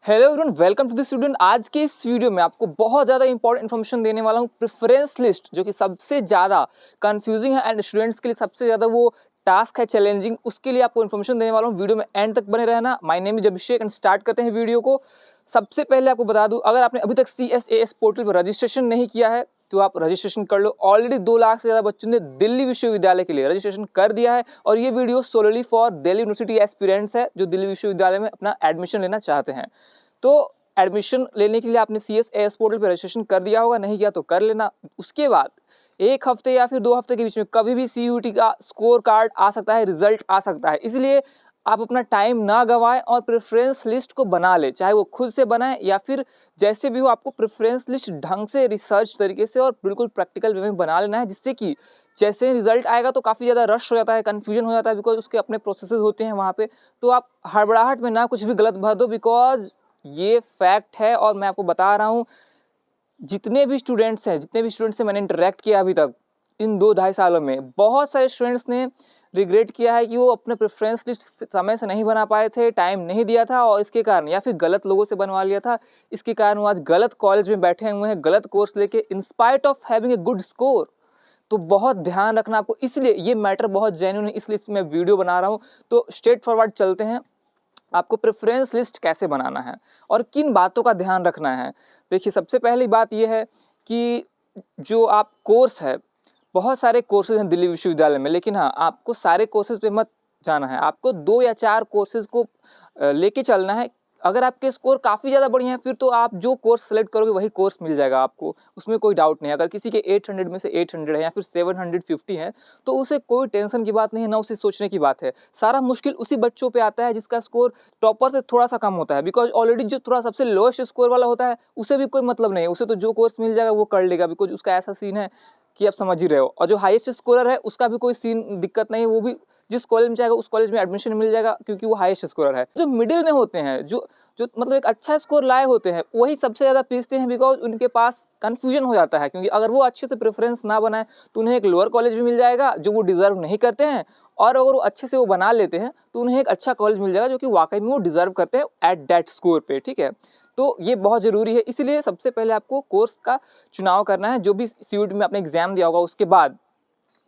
Hello everyone, welcome to the student. आज के इस वीडियो में आपको बहुत ज़्यादा इंपॉर्टेंट इन्फॉर्मेशन देने वाला हूँ। प्रेफरेंस लिस्ट जो कि सबसे ज़्यादा कंफ्यूजिंग है एंड स्टूडेंट्स के लिए सबसे ज़्यादा वो टास्क है चैलेंजिंग, उसके लिए आपको इन्फॉर्मेशन देने वाला हूँ। वीडियो में एंड तक बने रहना। My name is Abhishek and start करते हैं वीडियो को। सबसे पहले आपको बता दूँ, अगर आपने अभी तक CSAS पोर्टल पर रजिस्ट्रेशन नहीं किया है तो आप रजिस्ट्रेशन कर लो। ऑलरेडी 2 लाख से ज़्यादा बच्चों ने दिल्ली विश्वविद्यालय के लिए रजिस्ट्रेशन कर दिया है और ये video solely for Delhi university aspirants है जो दिल्ली विश्वविद्यालय में अपना एडमिशन लेना चाहते हैं। तो एडमिशन लेने के लिए आपने CSAS पोर्टल पर रजिस्ट्रेशन कर दिया होगा, नहीं किया तो कर लेना। उसके बाद 1 हफ्ते या फिर 2 हफ्ते के बीच में कभी भी CUET का स्कोर कार्ड आ सकता है, रिजल्ट आ सकता है। इसलिए आप अपना टाइम ना गंवाएं और प्रेफरेंस लिस्ट को बना लें, चाहे वो खुद से बनाएं या फिर जैसे भी हो। आपको प्रेफरेंस लिस्ट ढंग से रिसर्च तरीके से और बिल्कुल प्रैक्टिकल वे में बना लेना है, जिससे कि जैसे ही रिजल्ट आएगा तो काफ़ी ज़्यादा रश हो जाता है, कन्फ्यूजन हो जाता है, बिकॉज उसके अपने प्रोसेसेस होते हैं वहाँ पे। तो आप हड़बड़ाहट में ना कुछ भी गलत भर दो, बिकॉज ये फैक्ट है और मैं आपको बता रहा हूँ। जितने भी स्टूडेंट्स से मैंने इंटरेक्ट किया अभी तक इन 2-2.5 सालों में, बहुत सारे स्टूडेंट्स ने रिग्रेट किया है कि वो अपने प्रेफरेंस लिस्ट समय से नहीं बना पाए थे, टाइम नहीं दिया था और इसके कारण, या फिर गलत लोगों से बनवा लिया था, इसके कारण वो आज गलत कॉलेज में बैठे हुए हैं, गलत कोर्स लेके, in spite of having a good score. तो बहुत ध्यान रखना आपको, इसलिए ये मैटर बहुत जेन्युइन है, इसलिए मैं वीडियो बना रहा हूँ। तो स्ट्रेट फॉरवर्ड चलते हैं, आपको प्रेफरेंस लिस्ट कैसे बनाना है और किन बातों का ध्यान रखना है। देखिए, सबसे पहली बात यह है कि जो आप कोर्स है, बहुत सारे कोर्सेज हैं दिल्ली विश्वविद्यालय में, लेकिन हाँ, आपको सारे कोर्सेज पे मत जाना है। आपको 2 या 4 कोर्सेज को लेके चलना है। अगर आपके स्कोर काफ़ी ज़्यादा बढ़िया है, फिर तो आप जो कोर्स सेलेक्ट करोगे वही कोर्स मिल जाएगा आपको, उसमें कोई डाउट नहीं है। अगर किसी के 800 में से 800 है या फिर 750 है, तो उसे कोई टेंशन की बात नहीं है, ना उसे सोचने की बात है। सारा मुश्किल उसी बच्चों पे आता है जिसका स्कोर टॉपर से थोड़ा सा कम होता है, बिकॉज ऑलरेडी जो थोड़ा सबसे लोएस्ट स्कोर वाला होता है उसे भी कोई मतलब नहीं है, उसे तो जो कोर्स मिल जाएगा वो कर लेगा, बिकॉज उसका ऐसा सीन है कि आप समझ ही रहे हो। और जो हाईएस्ट स्कोरर है उसका भी कोई सीन दिक्कत नहीं है, वो भी जिस कॉलेज में चाहेगा उस कॉलेज में एडमिशन मिल जाएगा, क्योंकि वो हाईएस्ट स्कोरर है। जो मिडिल में होते हैं, जो जो मतलब एक अच्छा स्कोर लाए होते हैं, वही सबसे ज़्यादा पीसते हैं, बिकॉज उनके पास कन्फ्यूजन हो जाता है। क्योंकि अगर वो अच्छे से प्रेफरेंस ना बनाए तो उन्हें एक लोअर कॉलेज भी मिल जाएगा जो वो डिजर्व नहीं करते हैं, और अगर वो अच्छे से वो बना लेते हैं तो उन्हें एक अच्छा कॉलेज मिल जाएगा जो कि वाकई में वो डिजर्व करते हैं एट दैट स्कोर पे। ठीक है, तो ये बहुत ज़रूरी है। इसलिए सबसे पहले आपको कोर्स का चुनाव करना है। जो भी CUET में आपने एग्जाम दिया होगा उसके बाद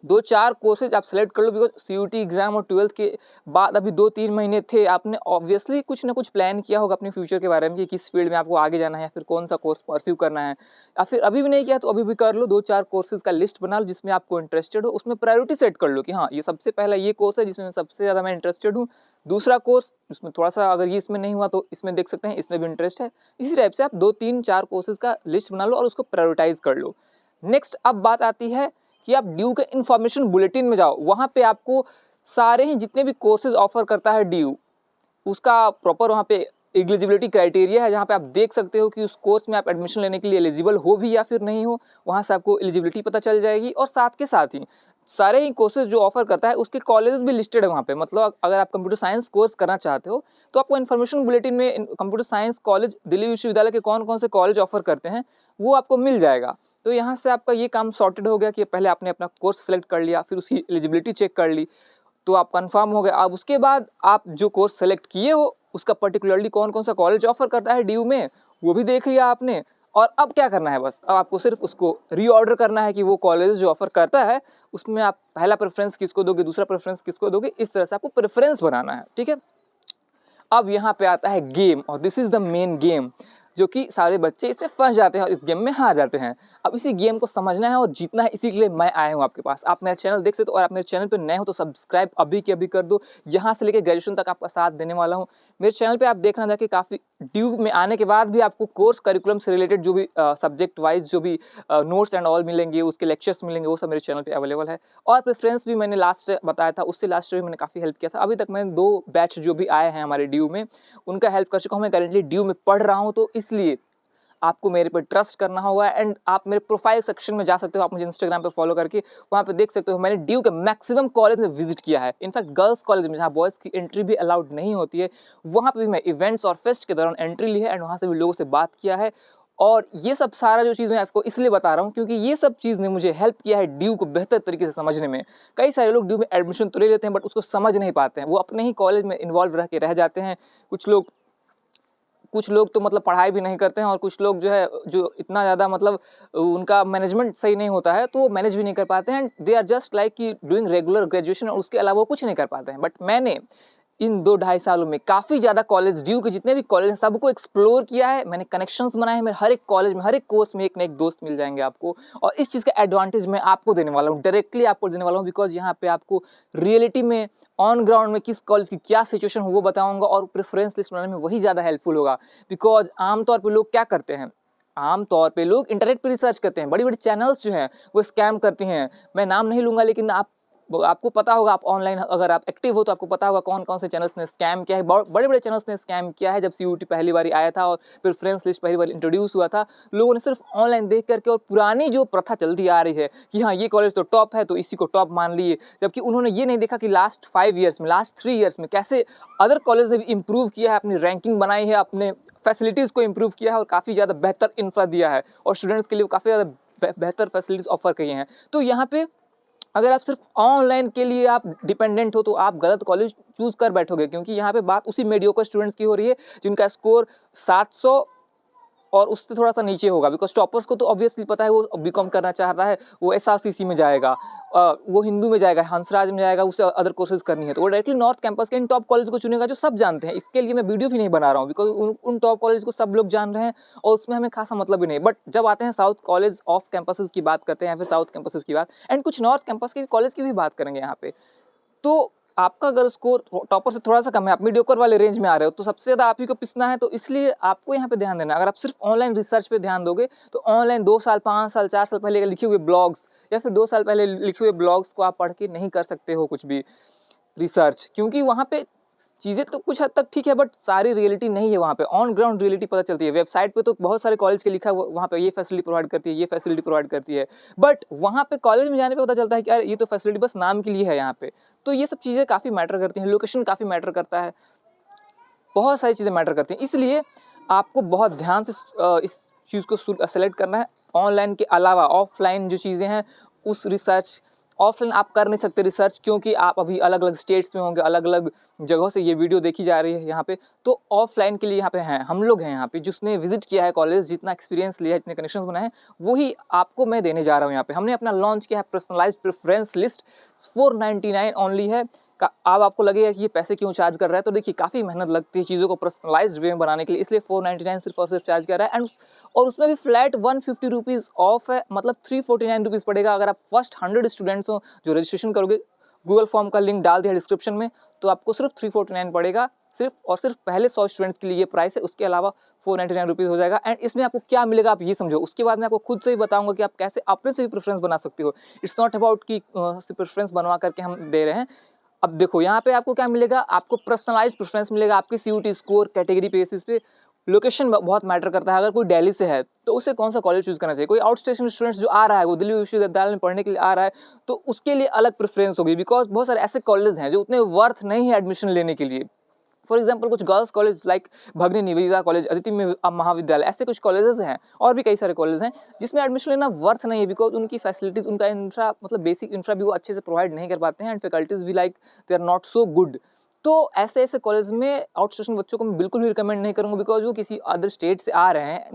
2-4 कोर्सेज आप सेलेक्ट कर लो, बिकॉज CUET एग्जाम और 12th के बाद अभी 2-3 महीने थे। आपने ऑब्वियसली कुछ ना कुछ प्लान किया होगा अपने फ्यूचर के बारे में कि किस फील्ड में आपको आगे जाना है या फिर कौन सा कोर्स परस्यू करना है, या फिर अभी भी नहीं किया तो अभी भी कर लो। 2-4 कोर्सेज का लिस्ट बना लो जिसमें आपको इंटरेस्टेड हो, उसमें प्रायोरिटी सेट कर लो कि हाँ, ये सबसे पहला ये कोर्स है जिसमें सबसे ज़्यादा मैं इंटरेस्टेड हूँ। दूसरा कोर्स उसमें थोड़ा सा, अगर ये इसमें नहीं हुआ तो इसमें देख सकते हैं, इसमें भी इंटरेस्ट है। इसी टाइप से आप 2-3-4 कोर्सेज का लिस्ट बना लो और उसको प्रायोरिटाइज कर लो। नेक्स्ट अब बात आती है कि आप ड्यू के इन्फॉर्मेशन बुलेटिन में जाओ। वहाँ पे आपको सारे ही जितने भी कोर्सेज ऑफर करता है ड्यू, उसका प्रॉपर वहाँ पे एलिजिबिलिटी क्राइटेरिया है, जहाँ पे आप देख सकते हो कि उस कोर्स में आप एडमिशन लेने के लिए एलिजिबल हो भी या फिर नहीं हो। वहाँ से आपको एलिजिबिलिटी पता चल जाएगी, और साथ के साथ ही सारे ही कोर्सेज जो ऑफर करता है उसके कॉलेजेस भी लिस्टेड है वहाँ पे। मतलब अगर आप कंप्यूटर साइंस कोर्स करना चाहते हो तो आपको इन्फॉर्मेशन बुलेटिन में कंप्यूटर साइंस कॉलेज दिल्ली विश्वविद्यालय के कौन कौन से कॉलेज ऑफर करते हैं वो आपको मिल जाएगा। तो यहाँ से आपका ये काम सॉर्टेड हो गया कि पहले आपने अपना कोर्स सेलेक्ट कर लिया, फिर उसकी एलिजिबिलिटी चेक कर ली, तो आप कंफर्म हो गए। अब उसके बाद आप जो कोर्स सेलेक्ट किए हो उसका पर्टिकुलरली कौन कौन सा कॉलेज ऑफर करता है ड्यू में, वो भी देख लिया आपने। और अब क्या करना है, बस अब आपको सिर्फ उसको रीऑर्डर करना है कि वो कॉलेज जो ऑफर करता है उसमें आप पहला प्रेफरेंस किसको दोगे, दूसरा प्रेफरेंस किसको दोगे, इस तरह से आपको प्रेफरेंस बनाना है। ठीक है, अब यहाँ पे आता है गेम, और this is the main game, जो कि सारे बच्चे इसमें फंस जाते हैं और इस गेम में हार जाते हैं। अब इसी गेम को समझना है और जीतना है, इसी के लिए मैं आया हूँ आपके पास। आप मेरा चैनल देख सकते हो, और आप मेरे चैनल पे नए हो तो सब्सक्राइब अभी के अभी कर दो। यहाँ से लेकर ग्रेजुएशन तक आपका साथ देने वाला हूँ। मेरे चैनल पे आप देखना जाके, काफ़ी ड्यू में आने के बाद भी आपको कोर्स करिकुलम से रिलेटेड जो भी सब्जेक्ट वाइज जो भी नोट्स एंड ऑल मिलेंगे, उसके लेक्चर्स मिलेंगे, वो सब मेरे चैनल पे अवेलेबल है। और प्रेफरेंस भी मैंने लास्ट बताया था, उससे लास्ट भी मैंने काफ़ी हेल्प किया था। अभी तक मैंने 2 बैच जो भी आए हैं हमारे ड्यू में उनका हेल्प कर चुका हूँ। मैं करेंटली ड्यू में पढ़ रहा हूँ, तो इसलिए आपको मेरे पर ट्रस्ट करना होगा। एंड आप मेरे प्रोफाइल सेक्शन में जा सकते हो, आप मुझे इंस्टाग्राम पे फॉलो करके वहाँ पे देख सकते हो मैंने ड्यू के मैक्सिमम कॉलेज में विजिट किया है। इनफैक्ट गर्ल्स कॉलेज में जहाँ बॉयज़ की एंट्री भी अलाउड नहीं होती है, वहाँ पे भी मैं इवेंट्स और फेस्ट के दौरान एंट्री ली है एंड वहाँ से भी लोगों से बात किया है। और ये सब सारा जो चीज़ मैं आपको इसलिए बता रहा हूँ क्योंकि ये सब चीज़ ने मुझे हेल्प किया है ड्यू को बेहतर तरीके से समझने में। कई सारे लोग ड्यू में एडमिशन तो ले लेते हैं बट उसको समझ नहीं पाते हैं, वो अपने ही कॉलेज में इन्वॉल्व रह के रह जाते हैं। कुछ लोग कुछ लोग तो मतलब पढ़ाई भी नहीं करते हैं और कुछ लोग जो है जो इतना ज़्यादा मतलब उनका मैनेजमेंट सही नहीं होता है तो वो मैनेज भी नहीं कर पाते हैं, दे आर जस्ट लाइक कि डूइंग रेगुलर ग्रेजुएशन और उसके अलावा वो कुछ नहीं कर पाते हैं। बट मैंने इन 2 ढाई सालों में काफ़ी ज़्यादा कॉलेज, ड्यू के जितने भी कॉलेज हैं सबको एक्सप्लोर किया है, मैंने कनेक्शंस बनाए हैं, मेरे हर एक कॉलेज में, हर एक कोर्स में एक ना एक दोस्त मिल जाएँगे आपको और इस चीज़ का एडवांटेज मैं आपको देने वाला हूँ, डायरेक्टली आपको देने वाला हूँ बिकॉज़ यहाँ पे आपको रियलिटी में ऑन ग्राउंड में किस कॉलेज की क्या सिचुएशन हो वो बताऊँगा और प्रेफ़रेंस लिस्ट बनाने में वही ज़्यादा हेल्पफुल होगा। बिकॉज़ आम तौर पे लोग क्या करते हैं, आम तौर पे लोग इंटरनेट पे रिसर्च करते हैं, बड़ी-बड़ी चैनल्स जो हैं वो स्कैम करती हैं। मैं नाम नहीं लूँगा लेकिन आपको पता होगा, आप ऑनलाइन अगर आप एक्टिव हो तो आपको पता होगा कौन-कौन से चैनल्स ने स्कैम किया है। बड़े-बड़े चैनल्स ने स्कैम किया है जब सीयूटी पहली बारी आया था और प्रेफ़रेंस लिस्ट पहली बार इंट्रोड्यूस हुआ था। लोगों ने सिर्फ़ ऑनलाइन देख कर के और पुरानी जो प्रथा चलती आ रही है कि हाँ, ये कॉलेज तो टॉप है तो इसी को टॉप मान लिए। जबकि उन्होंने ये नहीं देखा कि लास्ट 5 ईयर्स में, लास्ट 3 ईयर्स में कैसे अदर कॉलेज ने भी इम्प्रूव किया है, अपनी रैंकिंग बनाई है, अपने फैसिलिटीज़ को इम्प्रूव किया है और काफ़ी ज़्यादा बेहतर इंफ्रा दिया है और स्टूडेंट्स के लिए काफ़ी ज़्यादा बेहतर फैसिलिटीज़ ऑफ़र किए हैं। तो यहाँ पे अगर आप सिर्फ ऑनलाइन के लिए आप डिपेंडेंट हो तो आप गलत कॉलेज चूज़ कर बैठोगे क्योंकि यहाँ पे बात उसी मीडियोकर स्टूडेंट्स की हो रही है जिनका स्कोर 700 और उससे थोड़ा-सा नीचे होगा बिकॉज़ टॉपर्स को तो ऑब्वियसली पता है वो बीकॉम करना चाहता है, वो एसआरसीसी में जाएगा, वो हिंदू में जाएगा, हंसराज में जाएगा, उसे अदर कोर्सेज़ करनी है, तो वो डायरेक्टली नॉर्थ कैंपस के इन टॉप कॉलेज को चुनेगा जो सब जानते हैं। इसके लिए मैं वीडियो भी नहीं बना रहा हूँ बिकॉज़ उन टॉप कॉलेज को सब लोग जान रहे हैं और उसमें हमें खासा मतलब भी नहीं। बट जब आते हैं साउथ कॉलेज ऑफ कैंपसेज़ की बात करते हैं या फिर साउथ कैंपसेज़ की बात एंड कुछ नॉर्थ कैंपस के कॉलेज की भी बात करेंगे यहाँ पे। तो आपका अगर स्कोर टॉपर से थोड़ा-सा कम है, आप मीडियोकर वाले रेंज में आ रहे हो, तो सबसे ज़्यादा आप ही को पिसना है, तो इसलिए आपको यहाँ पे ध्यान देना है। अगर आप सिर्फ़ ऑनलाइन रिसर्च पे ध्यान दोगे, तो ऑनलाइन 2 साल, 5 साल, 4 साल पहले लिखे हुए ब्लॉग्स या फिर 2 साल पहले लिखे हुए ब्लॉग्स को आप पढ़ के नहीं कर सकते हो कुछ भी रिसर्च, क्योंकि वहाँ पे चीज़ें तो कुछ हद तक ठीक है बट सारी रियलिटी नहीं है वहाँ पे, ऑन ग्राउंड रियलिटी पता चलती है। वेबसाइट पे तो बहुत सारे कॉलेज के लिखा है वहाँ पे ये फैसिलिटी प्रोवाइड करती है, ये फैसिलिटी प्रोवाइड करती है। बट वहाँ पे कॉलेज में जाने पे पता चलता है कि यार ये तो फैसिलिटी बस नाम के लिए है यहाँ पे। तो ये सब चीज़ें काफ़ी मैटर करती हैं, लोकेशन काफ़ी मैटर करता है, बहुत सारी चीज़ें मैटर करती हैं। इसलिए आपको बहुत ध्यान से इस चीज़ को सेलेक्ट करना है। ऑनलाइन के अलावा ऑफ़लाइन जो चीज़ें हैं उस रिसर्च, ऑफ़लाइन आप कर नहीं सकते रिसर्च क्योंकि आप अभी अलग-अलग स्टेट्स में होंगे, अलग-अलग जगहों से ये वीडियो देखी जा रही है यहाँ पे। तो ऑफ़लाइन के लिए यहाँ पे हैं, हम लोग हैं यहाँ पे जिसने विज़िट किया है कॉलेज, जितना एक्सपीरियंस लिया है, जितने कनेक्शंस बनाए हैं, वही आपको मैं देने जा रहा हूँ यहाँ पे। हमने अपना लॉन्च किया है पर्सनलाइज़्ड प्रेफ़रेंस लिस्ट, 499 ओनली है। अब आपको लगेगा कि ये पैसे क्यों चार्ज कर रहा है, तो देखिए काफ़ी मेहनत लगती है चीज़ों को पर्सनलाइज़्ड वे में बनाने के लिए, इसलिए 499 सिर्फ़ और सिर्फ़ चार्ज कर रहा है एंड और उसमें भी फ्लैट 150 रुपीज़ ऑफ है, मतलब 349 रुपीज़ पड़ेगा अगर आप फर्स्ट 100 स्टूडेंट्स हो जो रजिस्ट्रेशन करोगे। गूगल फॉर्म का लिंक डाल दिया डिस्क्रिप्शन में, तो आपको सिर्फ 349 पड़ेगा, सिर्फ और सिर्फ पहले 100 स्टूडेंट्स के लिए ये प्राइस है, उसके अलावा 499 रुपीज़ हो जाएगा एंड इसमें आपको क्या मिलेगा आप ये समझो। उसके बाद मैं आपको खुद से ही बताऊँगा कि आप कैसे अपने से भी प्रेफ़रेंस बना सकते हो। इट्स नॉट अबाउट कि प्रेफ़रेंस बनवा करके हम दे रहे हैं। अब देखो यहाँ पे आपको क्या मिलेगा, आपको पर्सनलाइज़्ड प्रेफ़रेंस मिलेगा आपके सीयूटी स्कोर कैटेगरी बेसिस पे। लोकेशन बहुत मैटर करता है, अगर कोई दिल्ली से है, तो उसे कौन-सा कॉलेज चूज़ करना चाहिए। कोई आउट स्टेशन स्टूडेंट्स जो आ रहा है, वो दिल्ली विश्वविद्यालय में पढ़ने के लिए आ रहा है, तो उसके लिए अलग प्रेफ़रेंस होगी बिकॉज़ बहुत सारे ऐसे कॉलेज हैं जो उतने वर्थ नहीं है एडमिशन लेने के लिए। फॉर एग्जाम्पल कुछ girls college like Bhagini Nivedita college, Aditi महाविद्यालय, ऐसे कुछ कॉलेजेस हैं और भी कई सारे कॉलेज हैं जिसमें एडमिशन लेना वर्थ नहीं है बिकॉज उनकी फैसिलिटीज़, उनका इंफ्रा मतलब बेसिक इंफ्रा भी वो अच्छे से प्रोवाइड नहीं कर पाते हैं एंड फैकल्टीज भी like they are not so good. तो ऐसे ऐसे कॉलेज में आउट स्टेशन बच्चों को मैं बिल्कुल भी रिकमेंड नहीं करूँगा बिकॉज वो किसी अदर स्टेट से आ रहे हैं,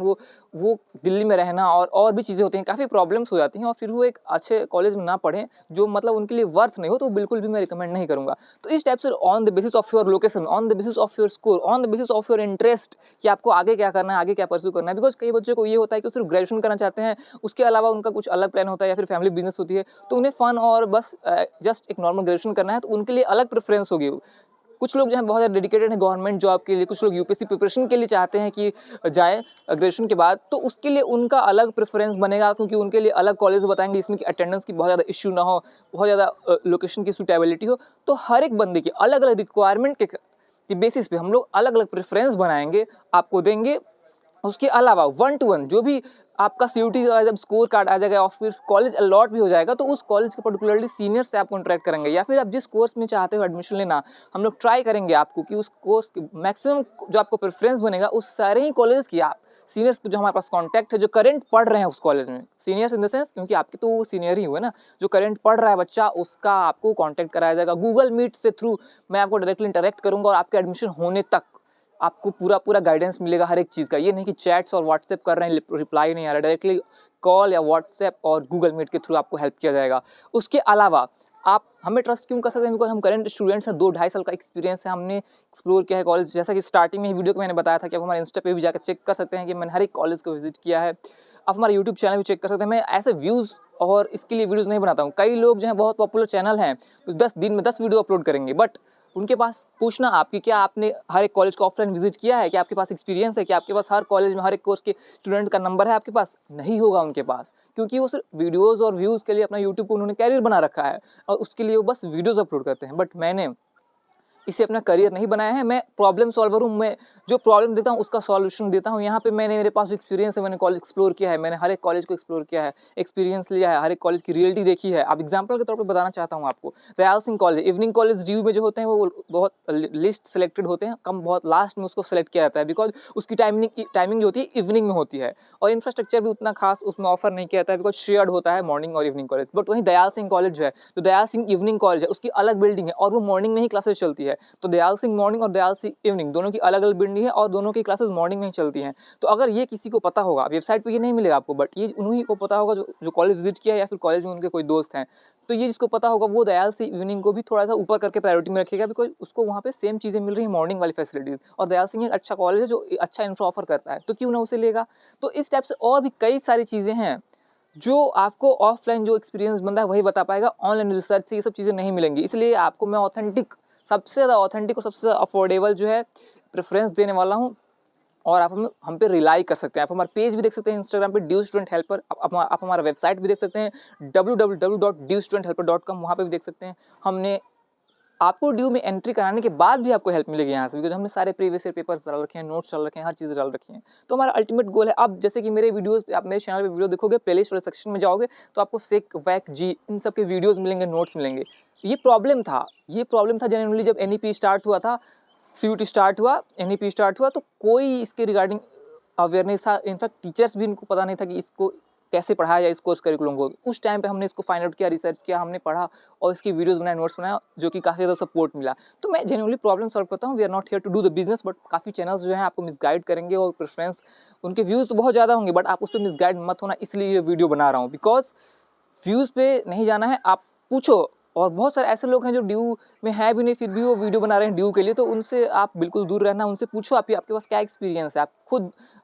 वो दिल्ली में रहना और भी चीज़ें होती हैं, काफ़ी प्रॉब्लम्स हो जाती हैं और फिर वो एक अच्छे कॉलेज में ना पढ़ें जो मतलब उनके लिए वर्थ नहीं हो, तो बिल्कुल भी मैं रिकमेंड नहीं करूँगा। तो इस टाइप से on the basis of your location, on the basis of your score, on the basis of your interest कि आपको आगे क्या करना है, आगे क्या परस्यू करना है। बिकॉज कई बच्चों को ये होता है कि सिर्फ ग्रेजुएशन करना चाहते हैं, उसके अलावा उनका कुछ अलग प्लान होता है या फिर फैमिली बिजनेस होती है, तो उन्हें फन और बस जस्ट एक नॉर्मल ग्रेजुएशन करना है, तो उनके लिए अलग प्रेफरेंस होगी। कुछ लोग जो हैं बहुत ज़्यादा डेडिकेटेड हैं गवर्नमेंट जॉब के लिए, कुछ लोग यूपीएससी प्रिपरेशन के लिए चाहते हैं कि जाएँ ग्रेजुएशन के बाद, तो उसके लिए उनका अलग प्रेफ़रेंस बनेगा क्योंकि उनके लिए अलग कॉलेज बताएँगे इसमें कि अटेंडेंस की बहुत ज़्यादा इश्यू ना हो, बहुत ज़्यादा लोकेशन की सूटेबिलिटी हो। तो हर एक बंदे की अलग-अलग रिक्वायरमेंट के बेसिस पे हम लोग अलग-अलग प्रेफ़रेंस बनाएँगे, आपको देंगे। उसके अलावा 1 टू 1 जो भी आपका सीयूटी का जब स्कोर कार्ड आ जाएगा और फिर कॉलेज अलॉट भी हो जाएगा, तो उस कॉलेज के पर्टिकुलरली सीनियर से आप कॉन्टैक्ट करेंगे या फिर आप जिस कोर्स में चाहते हो एडमिशन लेना, हम लोग ट्राई करेंगे आपको कि उस कोर्स की मैक्सिमम जो आपको प्रेफरेंस बनेगा उस सारे ही कॉलेज की आप सीनियर्स जो हमारे पास कॉन्टैक्ट है, जो करंट पढ़ रहे हैं उस कॉलेज में, सीनियर्स इन द सेंस क्योंकि आपके तो वो सीनियर ही हुए ना, जो करंट पढ़ रहा है बच्चा उसका आपको कॉन्टैक्ट कराया जाएगा गूगल मीट से थ्रू। मैं आपको डायरेक्टली इंटरेक्ट करूंगा और आपके एडमिशन होने तक आपको पूरा गाइडेंस मिलेगा हर एक चीज़ का। ये नहीं कि चैट्स और व्हाट्सएप कर रहे हैं, रिप्लाई नहीं आ रहा है, डायरेक्टली कॉल या व्हाट्सएप और गूगल मीट के थ्रू आपको हेल्प किया जाएगा। उसके अलावा आप हमें ट्रस्ट क्यों कर सकते हैं? बिकॉज़ हम करंट स्टूडेंट्स हैं, 2 ढाई साल का एक्सपीरियंस है, हमने एक्सप्लोर किया है कॉलेज। जैसा कि स्टार्टिंग में ही वीडियो को मैंने बताया था कि आप हमारे इंस्टा पे भी जाकर चेक कर सकते हैं कि मैंने हर एक कॉलेज को विजिट किया है। आप हमारा यूट्यूब चैनल भी चेक कर सकते हैं। मैं ऐसे व्यूज़ और इसके लिए वीडियोज़ नहीं बनाता हूँ। कई लोग जो हैं बहुत पॉपुलर चैनल हैं, तो 10 दिन में 10 वीडियो अपलोड करेंगे, बट उनके पास पूछना आप कि क्या आपने हर एक कॉलेज को ऑफलाइन विजिट किया है? क्या आपके पास एक्सपीरियंस है? क्या आपके पास हर कॉलेज में हर एक कोर्स के स्टूडेंट का नंबर है आपके पास? नहीं होगा उनके पास, क्योंकि वो सिर्फ वीडियोज़ और व्यूज़ के लिए अपना यूट्यूब को उन्होंने कैरियर बना रखा है और उसके लिए वो बस वीडियोज़ अपलोड करते हैं। बट मैंने इसे अपना करियर नहीं बनाया है, मैं प्रॉब्लम सॉल्वर हूँ। मैं जो प्रॉब्लम देखता हूँ उसका सॉल्यूशन देता हूँ। यहाँ पे मेरे पास एक्सपीरियंस है, मैंने कॉलेज एक्सप्लोर किया है, मैंने हर एक कॉलेज को एक्सप्लोर किया है, एक्सपीरियंस लिया है, हर एक कॉलेज की रियलिटी देखी है। अब एग्जांपल के तौर पे बताना चाहता हूँ आपको, Dayal Singh college, evening college due में जो होते हैं वो बहुत लिस्ट सेलेक्टेड होते हैं, कम बहुत लास्ट में उसको सेलेक्ट किया जाता है, बिकॉज उसकी टाइमिंग जो होती है इवनिंग में होती है और इंफ्रास्ट्रक्चर भी उतना खास उसमें ऑफर नहीं किया जाता है, बिकॉज शेयर्ड होता है मॉर्निंग और इवनिंग कॉलेज। बट वहीं दयाल सिंह कॉलेज जो है, तो दयाल सिंह इवनिंग कॉलेज है, उसकी अलग बिल्डिंग है और वो मॉर्निंग में ही क्लासेस चलती है। तो दयाल सिंह मॉर्निंग और दयाल सिंह इवनिंग दोनों की अलग अलग बिल्डिंग है और दोनों की क्लासेस मॉर्निंग में ही चलती हैं। तो अगर ये किसी को पता होगा, वेबसाइट पे ये नहीं मिलेगा आपको, बट ये उन्हीं को पता होगा जो कॉलेज विजिट किया है या फिर कॉलेज में उनके कोई दोस्त हैं। तो ये जिसको पता होगा वो दयाल सिंह इवनिंग को भी थोड़ा सा ऊपर करके प्रायोरिटी में रखेगा, बिकॉज उसको वहाँ पे सेम चीज़ें मिल रही हैं, मॉर्निंग वाली फैसिलिटीज़। और दयाल सिंह एक अच्छा कॉलेज है जो अच्छा इंफ्रा ऑफर करता है, तो क्यों ना उसे लेगा। तो इस टाइप से और भी कई सारी चीज़ें हैं जो आपको ऑफलाइन जो एक्सपीरियंस बंदा है वही बता पाएगा, ऑनलाइन रिसर्च से ये सब चीज़ें नहीं मिलेंगी। इसलिए आपको मैं ऑथेंटिक, सबसे ज़्यादा ऑथेंटिक और सबसे ज़्यादा अफोर्डेबल जो है प्रेफ़रेंस देने वाला हूँ और आप हम पे रिलाई कर सकते हैं। आप हमारा पेज भी देख सकते हैं इंस्टाग्राम पे, ड्यू स्टूडेंट हेल्पर। आप हमारा वेबसाइट भी देख सकते हैं www.dewstudenthelper.com, वहाँ पे भी देख सकते हैं। हमने आपको ड्यू में एंट्री कराने के बाद भी आपको हेल्प मिलेगी यहाँ से, बिकॉज हमने सारे प्रीवियस ईयर पेपर्स डाल रखे हैं, नोट्स डाल रखे हैं, हर चीज़ डाल रखी है। तो हमारा अल्टीमेट गोल है, अब जैसे कि मेरे वीडियोस पे, आप मेरे चैनल पे वीडियो देखोगे, प्लेलिस्ट वाले सेक्शन में जाओगे तो आपको सेक वैक जी इन सब के वीडियोस मिलेंगे, नोट्स मिलेंगे। ये प्रॉब्लम था जनरली जब एनईपी स्टार्ट हुआ था, सीयूटी स्टार्ट हुआ, एनईपी स्टार्ट हुआ, तो कोई इसके रिगार्डिंग अवेयरनेस था। इनफैक्ट टीचर्स भी इनको पता नहीं था कि इसको कैसे पढ़ाया जाए, इस कोर्स करिकुलम को। उस टाइम पे हमने इसको फाइंड आउट किया, रिसर्च किया, हमने पढ़ा और इसकी वीडियोस बनाए, नोट्स बनाया, जो कि काफ़ी ज़्यादा सपोर्ट मिला। तो मैं जेन्युइनली प्रॉब्लम सॉल्व करता हूँ। We are not here to do the business, but काफ़ी चैनल्स जो हैं आपको मिसगाइड करेंगे और प्रेफरेंस, उनके व्यूज़ तो बहुत ज़्यादा होंगे, बट आप उस पर मिसगाइड मत होना, इसलिए ये वीडियो बना रहा हूँ। बिकॉज व्यूज़ पे नहीं जाना है, आप पूछो। और बहुत सारे ऐसे लोग हैं जो ड्यू में है भी नहीं, फिर भी वो वीडियो बना रहे हैं ड्यू के लिए, तो उनसे आप बिल्कुल दूर रहना। उनसे पूछो आपके पास क्या एक्सपीरियंस है,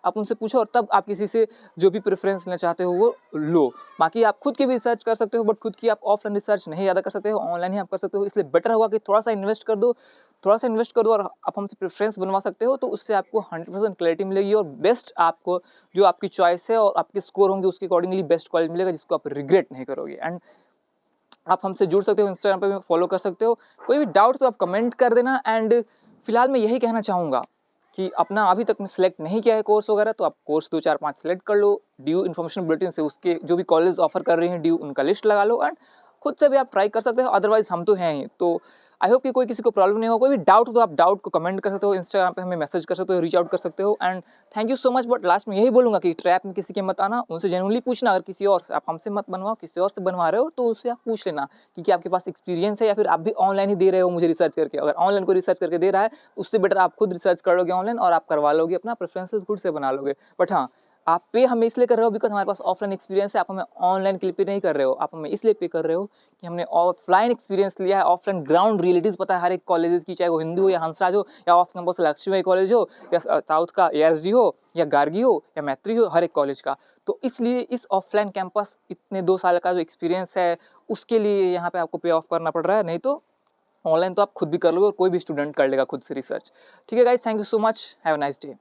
आप उनसे पूछो और तब आप किसी से जो भी प्रेफरेंस लेना चाहते हो वो लो। बाकी आप खुद की भी रिसर्च कर सकते हो, बट खुद की आप ऑफलाइन रिसर्च नहीं ज़्यादा कर सकते हो, ऑनलाइन ही आप कर सकते हो। इसलिए बेटर होगा कि थोड़ा सा इन्वेस्ट कर दो, और आप हमसे प्रेफरेंस बनवा सकते हो, तो उससे आपको 100% क्लैरिटी मिलेगी और बेस्ट आपको जो आपकी चॉइस है और आपके स्कोर होंगे उसके अकॉर्डिंगली बेस्ट कॉलेज मिलेगा, जिसको आप रिग्रेट नहीं करोगे। एंड आप हमसे जुड़ सकते हो, इंस्टाग्राम पे फॉलो कर सकते हो। कोई भी डाउट तो आप कमेंट कर देना। एंड फिलहाल मैं यही कहना चाहूँगा कि अपना अभी तक मैं सिलेक्ट नहीं किया है कोर्स वगैरह, तो आप कोर्स 2 4 5 सिलेक्ट कर लो। ड्यू इन्फॉर्मेशन बुलेटिन से उसके जो भी कॉलेज ऑफर कर रही हैं ड्यू, उनका लिस्ट लगा लो एंड खुद से भी आप ट्राई कर सकते हो। अदरवाइज हम तो हैं ही। तो आई होप कि कोई किसी को प्रॉब्लम नहीं हो। कोई भी डाउट हो तो आप डाउट को कमेंट कर सकते हो, इंस्टाग्राम पे हमें मैसेज कर सकते हो, रीच आउट कर सकते हो। And thank you so much. But last में यही बोलूँगा कि ट्रैप में किसी के मत आना, उनसे जेन्युइनली पूछना। अगर किसी और से, आप हमसे मत बनवाओ, किसी और से बनवा रहे हो तो उससे आप पूछ लेना कि क्या आपके पास एक्सपीरियंस है या फिर आप भी ऑनलाइन ही दे रहे हो मुझे रिसर्च करके। अगर ऑनलाइन को रिसर्च करके दे रहा है उससे बेटर आप खुद रिसर्च कर लोगे ऑनलाइन और आप करवा लोगे, अपना प्रेफरेंसेस खुद से बना लोगे। बट हाँ, आप पे हमें इसलिए कर रहे हो बिकॉज हमारे पास ऑफलाइन एक्सपीरियंस है। आप हमें ऑनलाइन के लिए पे नहीं कर रहे हो, आप हमें इसलिए पे कर रहे हो कि हमने ऑफलाइन एक्सपीरियंस लिया है, ऑफलाइन ग्राउंड रियलिटीज़ पता है हर एक कॉलेजेस की, चाहे वो हिंदू हो या हंसराज हो या ऑफ कैंपस लक्ष्मीबाई कॉलेज हो या साउथ का एआरएसडी हो या गार्गी हो या मैत्री हो, हर एक कॉलेज का। तो इसलिए इस ऑफलाइन कैंपस इतने 2 साल का जो एक्सपीरियंस है उसके लिए यहाँ पे आपको पे ऑफ करना पड़ रहा है। नहीं तो ऑनलाइन तो आप खुद भी कर लोगे और कोई भी स्टूडेंट कर लेगा खुद से रिसर्च। ठीक है guys, thank you so much, have a nice day.